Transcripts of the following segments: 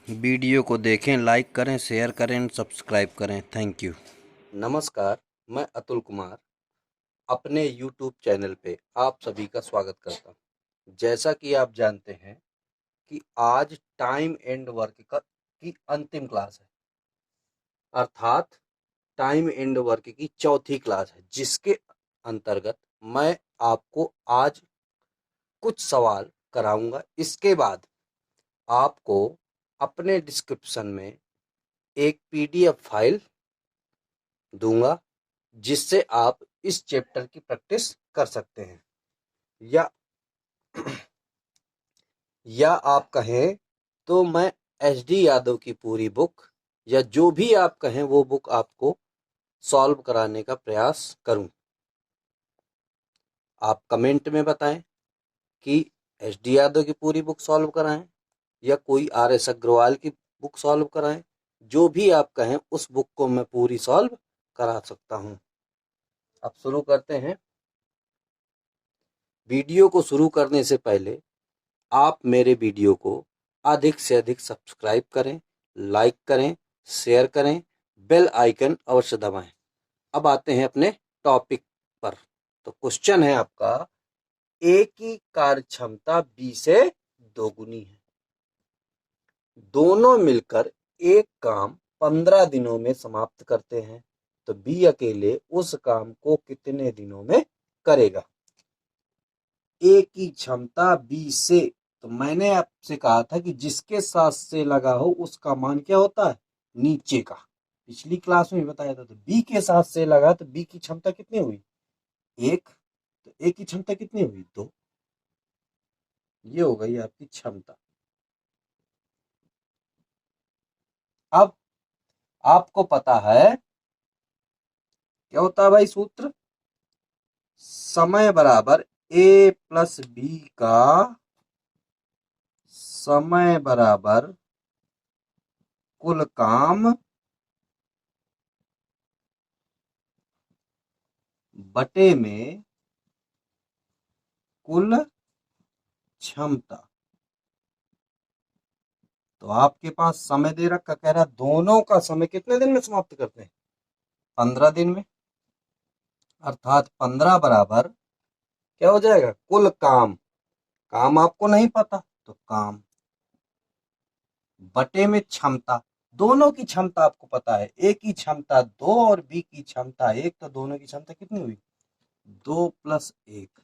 Video को देखें, like करें, शेयर करें, सब्सक्राइब करें। Thank you. नमस्कार, मैं अतुल कुमार अपने YouTube चैनल पे आप सभी का स्वागत करता हूँ। जैसा कि आप जानते हैं कि आज टाइम एंड वर्क की अंतिम क्लास है, अर्थात टाइम एंड वर्क की चौथी क्लास है, जिसके अंतर्गत मैं आपको आज कुछ सवाल कराऊंगा। इसके बाद आपको अपने डिस्क्रिप्शन में एक PDF फाइल दूंगा, जिससे आप इस चैप्टर की प्रैक्टिस कर सकते हैं। या या आप कहें तो मैं HD यादव की पूरी बुक या जो भी आप कहें वो बुक आपको सॉल्व कराने का प्रयास करूं। आप कमेंट में बताएं कि HD यादव की पूरी बुक सॉल्व कराएं या कोई RS अग्रवाल की बुक सॉल्व कराएं। जो भी आप कहें उस बुक को मैं पूरी सॉल्व करा सकता हूं। अब शुरू करते हैं। वीडियो को शुरू करने से पहले आप मेरे वीडियो को अधिक से अधिक सब्सक्राइब करें, लाइक करें, शेयर करें, बेल आइकन अवश्य दबाएं। अब आते हैं अपने टॉपिक पर। तो क्वेश्चन है आपका, ए की कार्य क्षमता बी से दोगुनी है। दोनों मिलकर एक काम 15 दिनों में समाप्त करते हैं, तो बी अकेले उस काम को कितने दिनों में करेगा। ए की क्षमता बी से, तो मैंने आपसे कहा था कि जिसके साथ से लगा हो उसका मान क्या होता है, नीचे का। पिछली क्लास में बताया था। तो बी के साथ से लगा तो बी की क्षमता कितनी हुई, एक। तो ए की क्षमता कितनी हुई, दो। ये हो गई आपकी क्षमता। अब आपको पता है क्या होता है भाई सूत्र, समय बराबर ए प्लस बी का समय बराबर कुल काम बटे में कुल क्षमता। तो आपके पास समय दे रखा, कह रहा दोनों का समय कितने दिन में समाप्त करते हैं, 15 दिन में। अर्थात 15 बराबर क्या हो जाएगा, कुल काम। काम आपको नहीं पता तो काम बटे में क्षमता। दोनों की क्षमता आपको पता है, ए की क्षमता 2 और बी की क्षमता 1। तो दोनों की क्षमता कितनी हुई, 2 प्लस 1।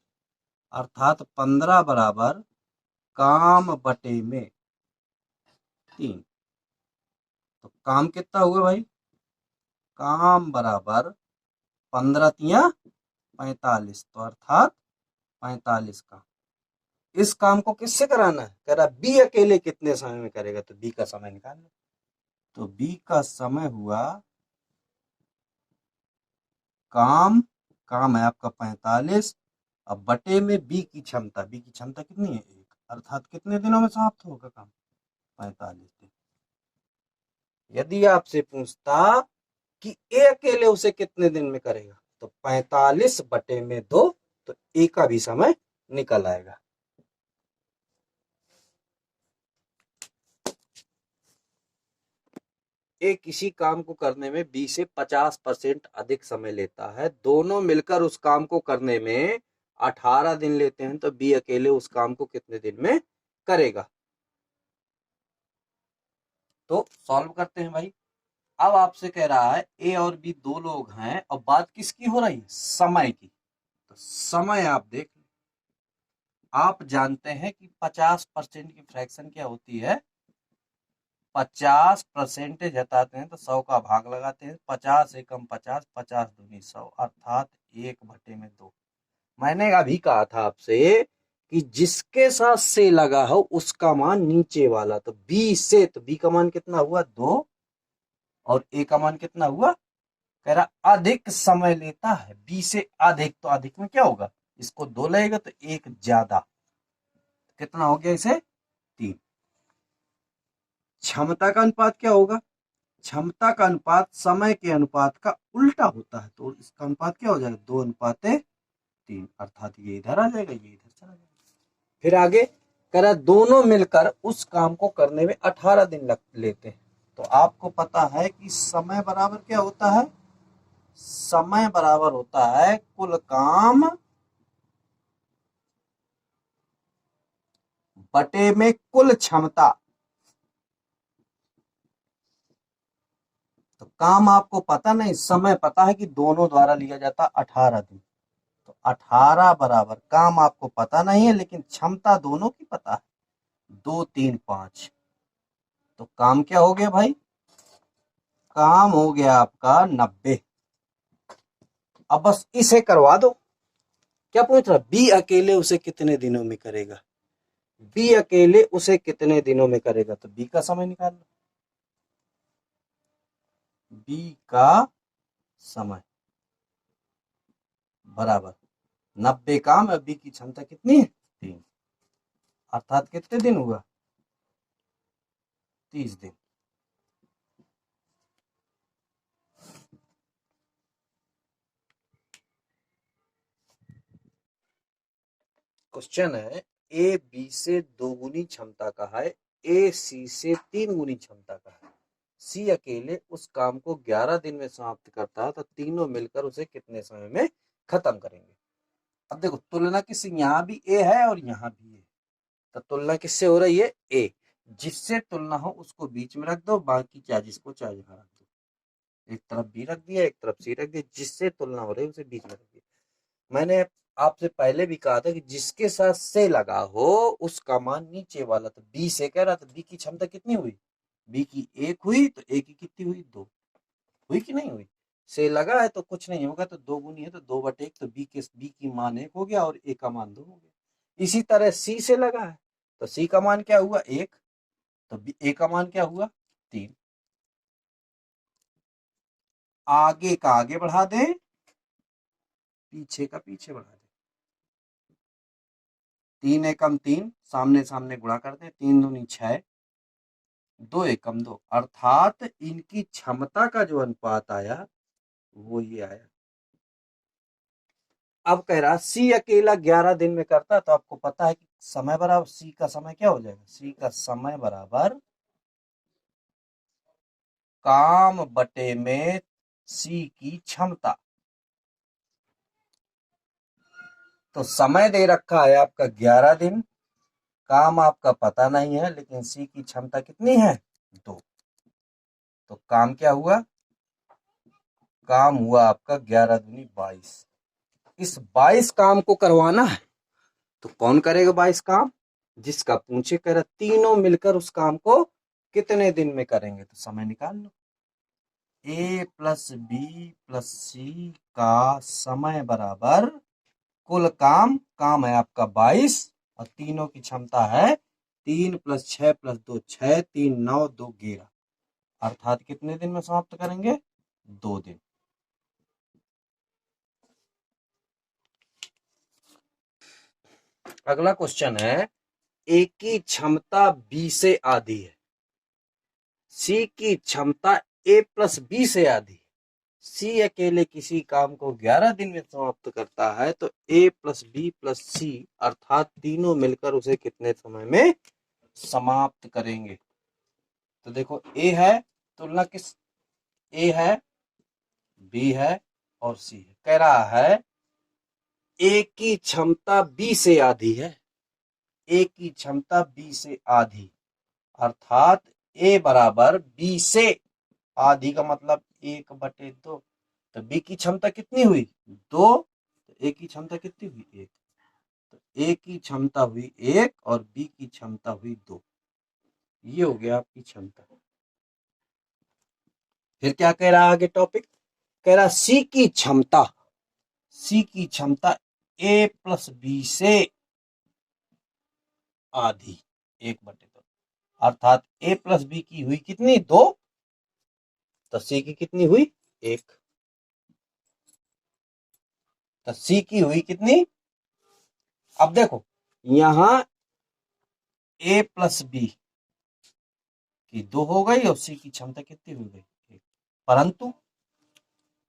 अर्थात 15 बराबर काम बटे में 3। तो काम कितना हुआ भाई, काम बराबर 15 तिया 45। तो अर्थात 45 का। इस काम को किससे कराना है, कह रहा बी अकेले कितने समय में करेगा। तो बी का समय निकालना। तो बी का समय हुआ, काम काम है आपका 45, अब बटे में बी की क्षमता। बी की क्षमता कितनी है, 1। अर्थात कितने दिनों में समाप्त होगा काम, 45 दिन। यदि आपसे पूछता कि ए अकेले उसे कितने दिन में करेगा, तो 45 बटे में 2, तो ए का भी समय निकल आएगा। ए किसी काम को करने में बी से 50% अधिक समय लेता है। दोनों मिलकर उस काम को करने में 18 दिन लेते हैं, तो बी अकेले उस काम को कितने दिन में करेगा। तो सॉल्व करते हैं भाई। अब आपसे कह रहा है ए और बी दो लोग हैं, और बात किसकी हो रही है, समय की। तो समय आप देख, आप जानते हैं कि 50% की फ्रैक्शन क्या होती है, 50% हटाते हैं तो 100 का भाग लगाते हैं। 50 एकम 50, 50 दूनी 100, अर्थात 1/2। मैंने अभी कहा था आपसे कि जिसके साथ से लगा हो उसका मान नीचे वाला। तो बी से, तो बी का मान कितना हुआ, 2, और ए का मान कितना हुआ, कह रहा अधिक समय लेता है, बी से अधिक। तो अधिक में क्या होगा, इसको 2 लगेगा तो 1 ज्यादा, कितना हो गया इसे, 3। क्षमता का अनुपात क्या होगा, क्षमता का अनुपात समय के अनुपात का उल्टा होता है। तो इसका अनुपात क्या हो जाएगा, 2:3। अर्थात ये इधर आ जाएगा, ये इधर चला जाएगा। फिर आगे कह रहा है दोनों मिलकर उस काम को करने में 18 दिन लग लेते हैं। तो आपको पता है कि समय बराबर क्या होता है, समय बराबर होता है कुल काम बटे में कुल क्षमता। तो काम आपको पता नहीं, समय पता है कि दोनों द्वारा लिया जाता 18 दिन। तो 18 बराबर काम आपको पता नहीं है लेकिन क्षमता दोनों की पता है, 2 3 5। तो काम क्या हो गया भाई, काम हो गया आपका 90। अब बस इसे करवा दो। क्या पूछ रहा, बी अकेले उसे कितने दिनों में करेगा, बी अकेले उसे कितने दिनों में करेगा। तो बी का समय निकाल लो, बी का समय बराबर 90 काम है, बी की क्षमता कितनी है 3, अर्थात कितने दिन हुआ 30 दिन। क्वेश्चन है ए बी से 2 गुनी क्षमता का है, ए सी से 3 गुनी क्षमता का है, सी अकेले उस काम को 11 दिन में समाप्त करता है, तो तीनों मिलकर उसे कितने समय में खत्म करेंगे। अब देखो तुलना किससे, यहाँ भी ए है और यहाँ भी ए, तो तुलना किससे हो रही है, ए। जिससे तुलना हो उसको बीच में रख दो, बाकी चार्जेस को चार्ज में रख दो। एक तरफ बी रख दिया, एक तरफ सी रख दिया, जिससे तुलना हो रही है उसे बीच में रख दिया। मैंने आपसे पहले भी कहा था कि जिसके साथ से लगा हो उसका मान नीचे वाला, तो बी से कह रहा था, बी की क्षमता कितनी हुई, बी की 1 हुई, तो ए की कितनी हुई 2 हुई कि नहीं हुई। से लगा है तो कुछ नहीं होगा, तो 2 गुनी है तो 2/1, तो बी की मान 1 हो गया और ए का मान 2 हो गया। इसी तरह सी से लगा है तो सी का मान क्या हुआ 1, तो ए का मान क्या हुआ 3। आगे का आगे बढ़ा दें, पीछे का पीछे बढ़ा दें। 3 एकम 3, सामने सामने गुणा कर दें, 3 दूनी 6, 2 एकम 2, अर्थात इनकी क्षमता का जो अनुपात आया वो ये आया। अब कह रहा सी अकेला 11 दिन में करता, तो आपको पता है कि समय बराबर सी का समय क्या हो जाएगा, सी का समय बराबर काम बटे में सी की क्षमता। तो समय दे रखा है आपका 11 दिन, काम आपका पता नहीं है लेकिन सी की क्षमता कितनी है 2। तो काम क्या हुआ, काम हुआ आपका 11 दूनी 22। इस 22 काम को करवाना है तो कौन करेगा 22 काम, जिसका पूछे कह रहा तीनों मिलकर उस काम को कितने दिन में करेंगे। तो समय निकाल लो, ए प्लस बी प्लस सी का समय बराबर कुल काम, काम है आपका 22 और तीनों की क्षमता है 3 + 6 + 2 6, 3 9 2 11, अर्थात कितने दिन में समाप्त करेंगे 2 दिन। अगला क्वेश्चन है ए की क्षमता बी से आधी है, सी की क्षमता ए प्लस बी से आधी, सी अकेले किसी काम को 11 दिन में समाप्त करता है, तो ए प्लस बी प्लस सी अर्थात तीनों मिलकर उसे कितने समय में समाप्त करेंगे। तो देखो ए है, तुलना किस, ए है बी है और सी है। कह रहा है ए की क्षमता बी से आधी है, ए की क्षमता बी से आधी, अर्थात ए बराबर बी से आधी का मतलब 1/2। तो बी की क्षमता कितनी हुई 2, तो ए की क्षमता कितनी हुई 1, तो ए की क्षमता हुई 1 और बी की क्षमता हुई 2। ये हो गया आपकी क्षमता। फिर क्या कह रहा है आगे टॉपिक, कह रहा सी की क्षमता, सी की क्षमता ए प्लस बी से आधी 1/2, अर्थात ए प्लस बी की हुई कितनी 2, तो सी की कितनी हुई 1, तो सी की हुई कितनी। अब देखो यहां ए प्लस बी की 2 हो गई और सी की क्षमता कितनी हो गई 1, परंतु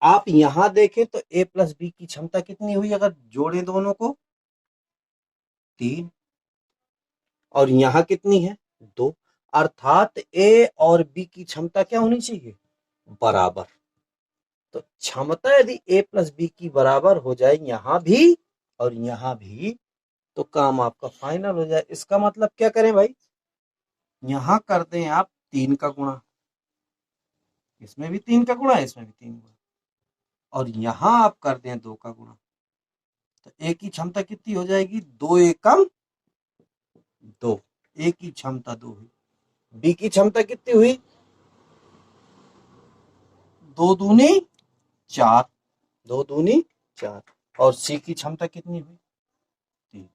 आप यहां देखें तो ए प्लस बी की क्षमता कितनी हुई, अगर जोड़े दोनों को 3, और यहाँ कितनी है 2, अर्थात ए और बी की क्षमता क्या होनी चाहिए बराबर। तो क्षमता यदि ए प्लस बी की बराबर हो जाए यहां भी और यहां भी, तो काम आपका फाइनल हो जाए। इसका मतलब क्या करें भाई, यहां कर दें आप 3 का गुणा, इसमें भी 3 का गुणा, इसमें भी 3 गुणा, और यहां आप कर दें 2 का गुणा। तो ए की क्षमता कितनी हो जाएगी 2 एकम 2, ए की क्षमता 2 हुई, बी की क्षमता कितनी हुई 2 दूनी 4, 2 दूनी 4, और सी की क्षमता कितनी हुई 3।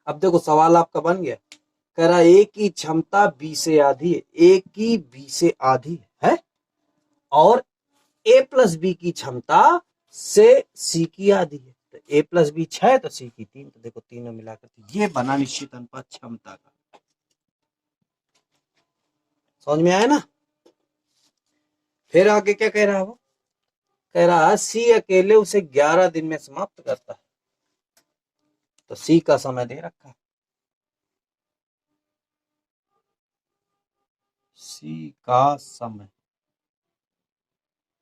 अब देखो सवाल आपका बन गया, कह रहा ए की क्षमता बी से आधी है, ए की बी से आधी है, और ए प्लस बी की क्षमता से सी की आधी है। तो ए प्लस बी 6 तो सी की 3, तो देखो तीनों मिलाकर ये बना निश्चित अनुपात क्षमता का। समझ में आया ना। फिर आगे क्या कह रहा है वो, कह रहा है सी अकेले उसे 11 दिन में समाप्त करता है। तो सी का समय दे रखा है, सी का समय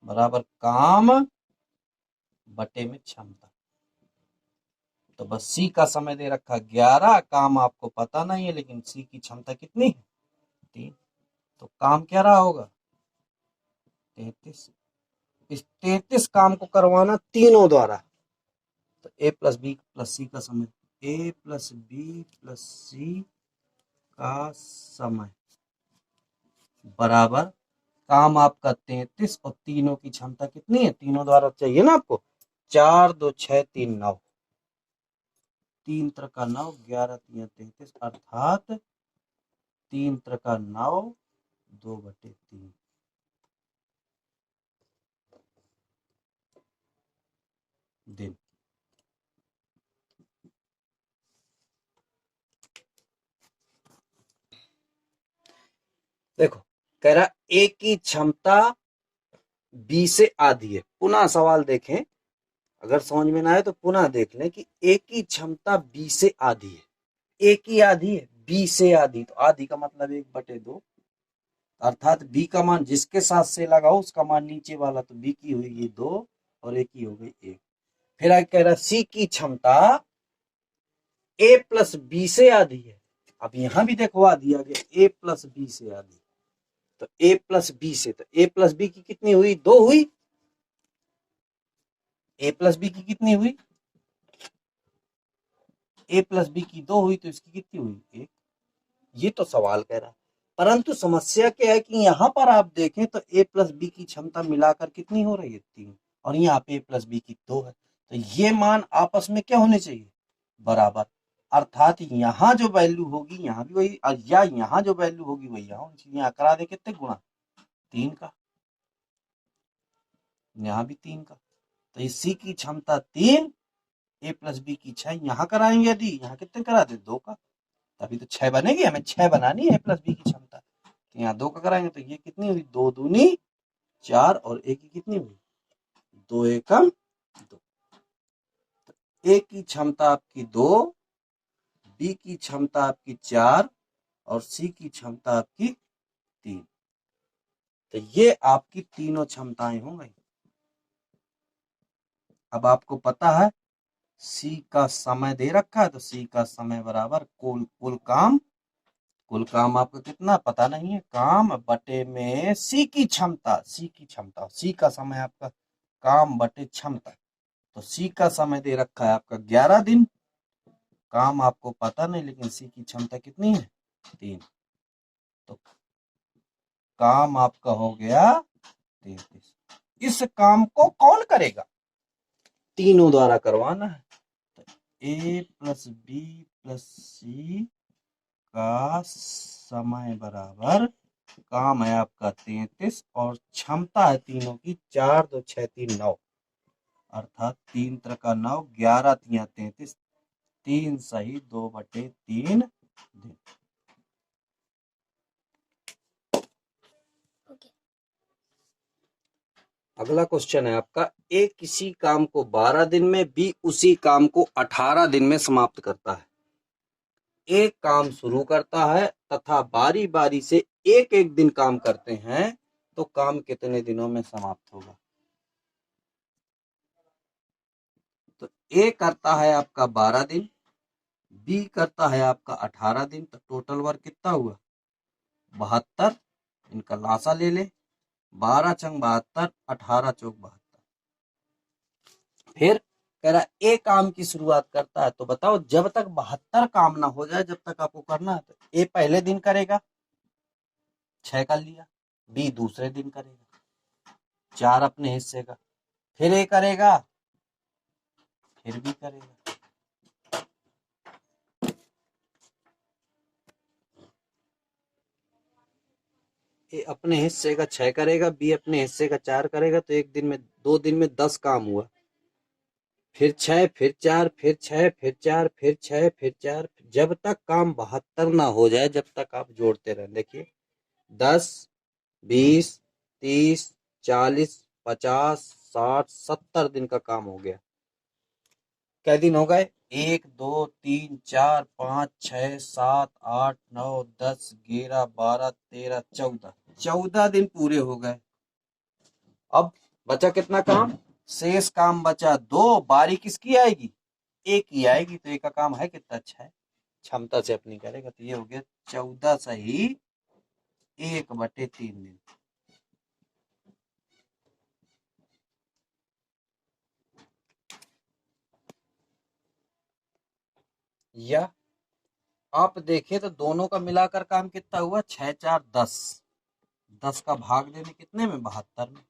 बराबर काम बटे में क्षमता। तो बस सी का समय दे रखा 11, काम आपको पता नहीं है लेकिन सी की क्षमता कितनी है 3, तो काम क्या रहा होगा 33। इस 33 काम को करवाना तीनों द्वारा। तो ए प्लस बी प्लस सी का समय, ए प्लस बी प्लस सी का समय बराबर काम आपका 33 और तीनों की क्षमता कितनी है, तीनों द्वारा चाहिए ना आपको, 4 2 6 3 9, 3 त्रिका 9, 11 3 33, अर्थात 3 त्रिका 9, 2/3 दिन। देखो कह रहा ए की क्षमता बी से आधी है। पुनः सवाल देखें, अगर समझ में ना आए तो पुनः देख लें कि ए की क्षमता बी से आधी है, ए की आधी है बी से आधी, तो आधी का मतलब 1/2, अर्थात बी का मान जिसके साथ से लगाओ उसका मान नीचे वाला, तो बी की हुई 2 और ए की हो गई 1। फिर आगे कह रहा सी की क्षमता ए प्लस बी से आधी है। अब यहां भी देखवा दिया गया ए प्लस बी से आधी, तो ए प्लस बी से, तो ए प्लस बी की कितनी हुई 2 हुई, ए प्लस बी की कितनी हुई, ए प्लस बी की 2 हुई, तो इसकी कितनी हुई 1। ये तो सवाल कह रहा है, परंतु समस्या क्या है कि यहाँ पर आप देखें तो ए प्लस बी की क्षमता मिलाकर कितनी हो रही है 3, और यहाँ पे ए प्लस बी की 2 है, तो ये मान आपस में क्या होने चाहिए बराबर। अर्थात यहाँ जो वैल्यू होगी यहाँ भी वही, या यहाँ जो वैल्यू होगी वही यहाँ होनी चाहिए। यहाँ करा दे कितने गुणा 3 का, यहाँ भी 3 का, तो इस सी की क्षमता 3, ए प्लस बी की 6, यहाँ कराएंगे यदि यहाँ कितने करा दे 2 का, तभी तो 6 बनेगी, हमें 6 बनानी है ए प्लस बी की क्षमता, तो यहाँ 2 का कराएंगे तो ये कितनी हुई 2 दूनी 4, और ए की कितनी हुई 2 एकम 2। ए की क्षमता आपकी 2, बी की क्षमता आपकी 4, और सी की क्षमता आपकी 3, तो ये आपकी तीनों क्षमताएं हो गई। अब आपको पता है सी का समय दे रखा है, तो सी का समय बराबर कुल काम आपका कितना पता नहीं है, काम बटे में सी की क्षमता, सी का समय आपका काम बटे क्षमता, तो सी का समय दे रखा है आपका 11 दिन, काम आपको पता नहीं लेकिन सी की क्षमता कितनी है 3, तो काम आपका हो गया 33। इस काम को कौन करेगा, तीनों द्वारा करवाना है, तो ए प्लस बी प्लस सी का समय बराबर काम है आपका 33 और क्षमता है तीनों की 4 2 6 3 9, अर्थात 3 त्रिका 9, 11 3 33, 3 सही 2/3 दिन। अगला क्वेश्चन है आपका, ए किसी काम को 12 दिन में, बी उसी काम को 18 दिन में समाप्त करता है। एक काम शुरू करता है तथा बारी बारी से एक एक दिन काम करते हैं तो काम कितने दिनों में समाप्त होगा? तो ए करता है आपका 12 दिन, बी करता है आपका 18 दिन, तो टोटल वर्क कितना हुआ? 72। इनका लासा ले ले, 12 चंग 72, 18 चौक 72। फिर कह रहा ए काम की शुरुआत करता है, तो बताओ जब तक 72 काम ना हो जाए जब तक आपको करना है, तो ए पहले दिन करेगा, 6 कर लिया, बी दूसरे दिन करेगा, 4 अपने हिस्से का, फिर ए करेगा, फिर बी करेगा। ए अपने हिस्से का 6 करेगा, बी अपने हिस्से का 4 करेगा, तो एक दिन में 2 दिन में 10 काम हुआ। फिर 6, फिर 4, फिर 6, फिर 4, फिर 6, फिर 4, जब तक काम 72 ना हो जाए जब तक आप जोड़ते रहें। देखिए 10, 20, 30, 40, 50, 60, 70 दिन का काम हो गया। कै दिन हो गए? 1, 2, 3, 4, 5, 6, 7, 8, 9, 10, 11, 12, 13, 14, 14 दिन पूरे हो गए। अब बचा कितना काम? शेष काम बचा 2। बारी किसकी आएगी? एक ही आएगी, तो एक का काम है कितना? 6, क्षमता से अपनी करेगा, तो ये हो गया 14 सही 1/3 दिन। या आप देखें तो दोनों का मिलाकर काम कितना हुआ? 6, 4, 10। 10 का भाग देने कितने में? 72 में।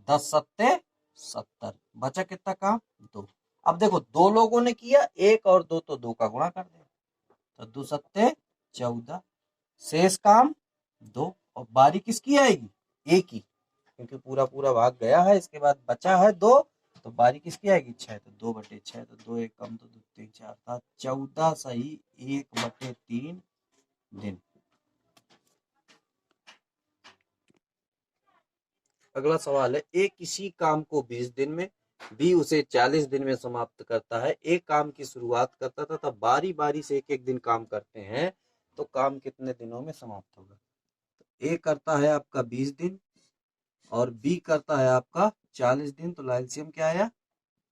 10 सत्ते 70, बचा कितना काम? 2। अब देखो दो लोगों ने किया, एक और दो, तो 2 का गुणा कर दे, तो 2 सत्ते 14। शेष काम 2, और बारी किसकी आएगी? एक ही, क्योंकि पूरा पूरा भाग गया है, इसके बाद बचा है 2, तो बारी किसकी आएगी? 6, तो 2/6, तो 2 एक कम, तो 2 3 4 था 14 सही 1/3 दिन। अगला सवाल है, ए किसी काम को 20 दिन में, बी उसे 40 दिन में समाप्त करता है। एक काम की शुरुआत करता था तब बारी बारी से एक एक दिन काम करते हैं, तो काम कितने दिनों में समाप्त होगा? ए करता है आपका 20 दिन और बी करता है आपका 40 दिन, तो एलसीएम क्या आया?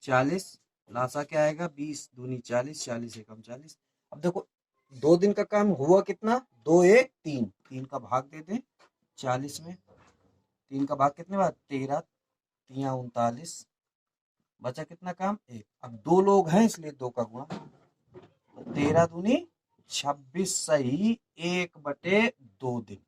40। लासा क्या आएगा? 20 दूनी 40, 40 एकम 40। अब देखो 2 दिन का काम हुआ कितना? 2 1 3, 3 का भाग दे दें 40 में, 3 का भाग कितने बार? 13, 3 39, बचा कितना काम? 1। अब 2 लोग हैं इसलिए 2 का गुणा, तो 13 दूनी 26 सही 1/2 दिन।